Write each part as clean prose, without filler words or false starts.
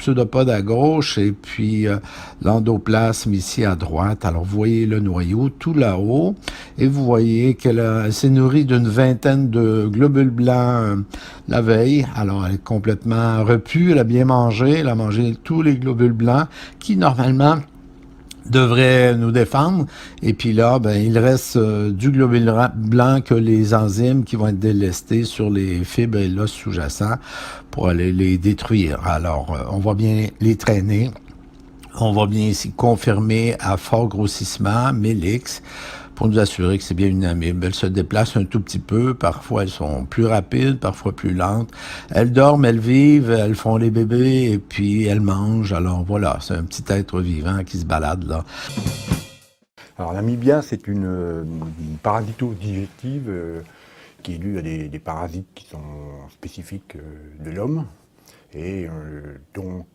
pseudopode à gauche et puis l'endoplasme ici à droite. Alors vous voyez le noyau tout là-haut et vous voyez qu'elle s'est nourrie d'une vingtaine de globules blancs la veille. Alors elle est complètement repue, elle a bien mangé, elle a mangé tous les globules blancs qui normalement devrait nous défendre. Et puis là, ben, il reste du globule blanc que les enzymes qui vont être délestées sur les fibres et l'os sous-jacent pour aller les détruire. Alors, on va bien les traîner. On va bien ici confirmer à fort grossissement, Mélix, pour nous assurer que c'est bien une amibe. Elles se déplacent un tout petit peu, parfois elles sont plus rapides, parfois plus lentes. Elles dorment, elles vivent, elles font les bébés et puis elles mangent. Alors voilà, c'est un petit être vivant qui se balade là. Alors l'amibia, c'est une parasito-digestive qui est due à des parasites qui sont spécifiques de l'homme. Et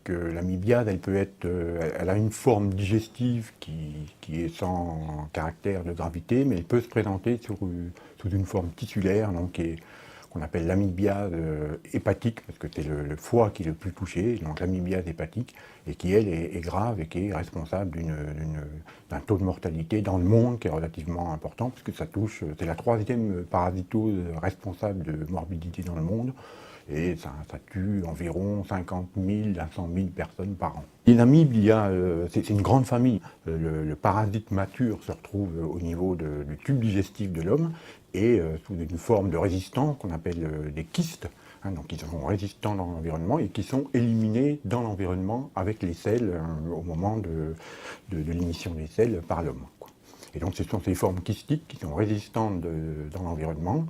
l'amibia, elle a une forme digestive qui est sans caractère de gravité, mais elle peut se présenter sous une forme tissulaire, donc qu'on appelle l'amibiase hépatique, parce que c'est le foie qui est le plus touché, donc l'amibiase hépatique, et qui, elle, est grave et qui est responsable d'un taux de mortalité dans le monde qui est relativement important, puisque c'est la troisième parasitose responsable de morbidité dans le monde, et ça tue environ 50 000 à 100 000 personnes par an. Les amibes, c'est une grande famille. Le parasite mature se retrouve au niveau du tube digestif de l'homme et sous une forme de résistance qu'on appelle des kystes. Donc ils sont résistants dans l'environnement et qui sont éliminés dans l'environnement avec les selles au moment de l'émission des selles par l'homme. Et donc ce sont ces formes kystiques qui sont résistantes dans l'environnement,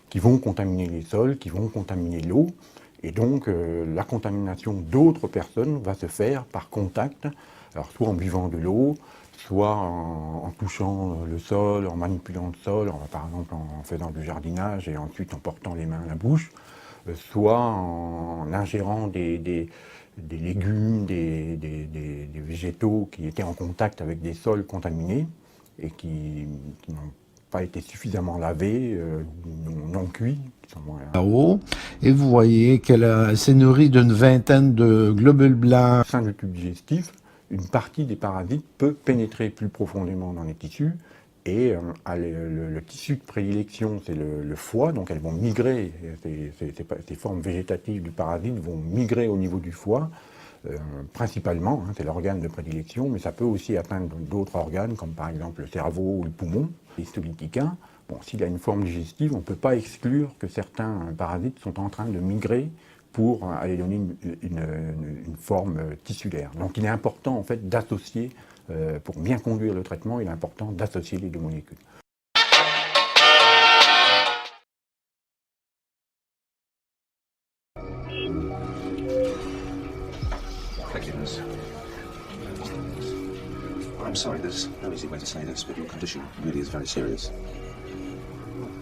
qui vont contaminer les sols, qui vont contaminer l'eau, et donc la contamination d'autres personnes va se faire par contact, alors soit en buvant de l'eau, soit en touchant le sol, en manipulant le sol, par exemple en faisant du jardinage et ensuite en portant les mains à la bouche, soit en ingérant des légumes, des végétaux qui étaient en contact avec des sols contaminés et qui n'ont pas été suffisamment lavés, non cuits. Là-haut, et vous voyez qu'elle s'est nourrie d'une vingtaine de globules blancs. Au sein du tube digestif, une partie des parasites peut pénétrer plus profondément dans les tissus, et le tissu de prédilection, c'est le foie, donc elles vont migrer, ces formes végétatives du parasite vont migrer au niveau du foie, principalement, c'est l'organe de prédilection, mais ça peut aussi atteindre d'autres organes, comme par exemple le cerveau ou le poumon. Histolytica, bon, s'il a une forme digestive, on ne peut pas exclure que certains parasites sont en train de migrer pour aller donner une forme tissulaire. Donc il est important en fait d'associer, pour bien conduire le traitement, il est important d'associer les deux molécules. I'm sorry, there's no easy way to say this, but your condition really is very serious.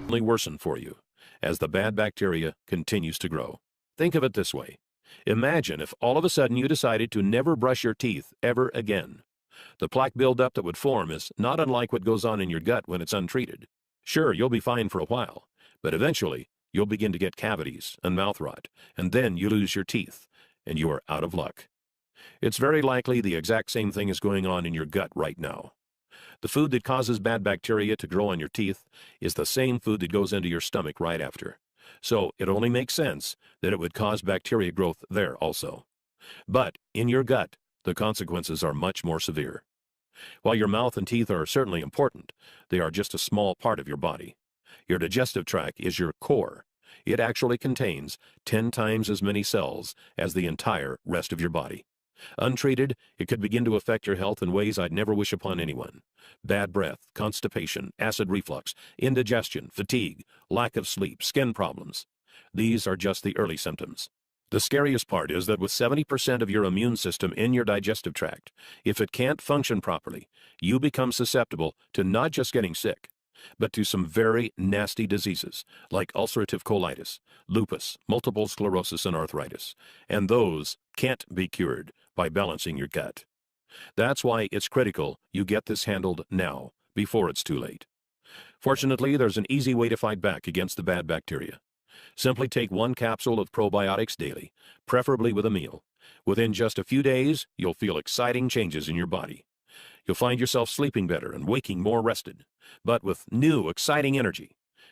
Only worsen for you as the bad bacteria continues to grow. Think of it this way. Imagine if all of a sudden you decided to never brush your teeth ever again. The plaque buildup that would form is not unlike what goes on in your gut when it's untreated. Sure, you'll be fine for a while, but eventually you'll begin to get cavities and mouth rot, and then you lose your teeth, and you are out of luck. It's very likely the exact same thing is going on in your gut right now. The food that causes bad bacteria to grow on your teeth is the same food that goes into your stomach right after. So it only makes sense that it would cause bacteria growth there also. But in your gut, the consequences are much more severe. While your mouth and teeth are certainly important, they are just a small part of your body. Your digestive tract is your core. It actually contains 10 times as many cells as the entire rest of your body. Untreated, it could begin to affect your health in ways I'd never wish upon anyone. Bad breath, constipation, acid reflux, indigestion, fatigue, lack of sleep, skin problems. These are just the early symptoms. The scariest part is that with 70% of your immune system in your digestive tract, if it can't function properly, you become susceptible to not just getting sick, but to some very nasty diseases like ulcerative colitis, lupus, multiple sclerosis, and arthritis. And those can't be cured by balancing your gut. That's why it's critical you get this handled now, before it's too late. Fortunately, there's an easy way to fight back against the bad bacteria. Simply take 1 capsule of probiotics daily, preferably with a meal, Within just a few days, you'll feel exciting changes in your body. You'll find yourself sleeping better and waking more rested, but with new, exciting energy.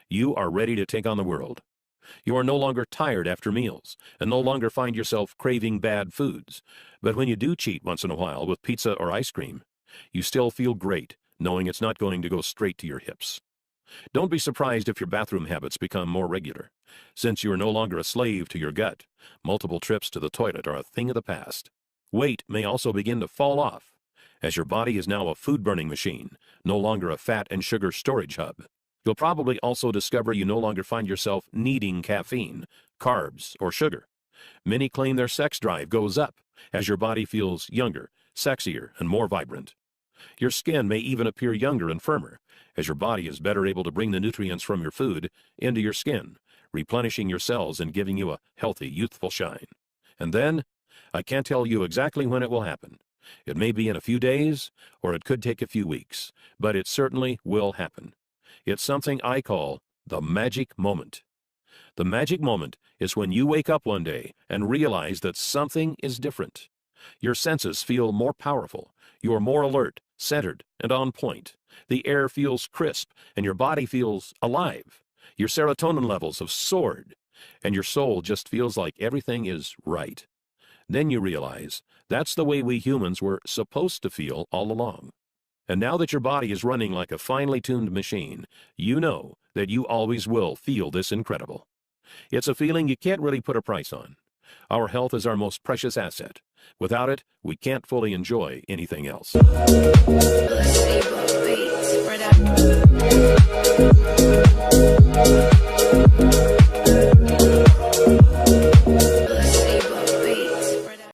You are ready to take on the world. You are no longer tired after meals and no longer find yourself craving bad foods. But when you do cheat once in a while with pizza or ice cream, you still feel great knowing it's not going to go straight to your hips. Don't be surprised if your bathroom habits become more regular. Since you are no longer a slave to your gut, multiple trips to the toilet are a thing of the past. Weight may also begin to fall off, as your body is now a food-burning machine, no longer a fat and sugar storage hub. You'll probably also discover you no longer find yourself needing caffeine, carbs, or sugar. Many claim their sex drive goes up as your body feels younger, sexier, and more vibrant. Your skin may even appear younger and firmer, as your body is better able to bring the nutrients from your food into your skin, replenishing your cells and giving you a healthy, youthful shine. And then, I can't tell you exactly when it will happen. It may be in a few days, or it could take a few weeks, but it certainly will happen. It's something I call the magic moment. The magic moment is when you wake up one day and realize that something is different. Your senses feel more powerful. You are more alert, centered, and on point. The air feels crisp, and your body feels alive. Your serotonin levels have soared, and your soul just feels like everything is right. Then you realize that's the way we humans were supposed to feel all along. And now that your body is running like a finely tuned machine, you know that you always will feel this incredible. It's a feeling you can't really put a price on. Our health is our most precious asset. Without it, we can't fully enjoy anything else. Let's see,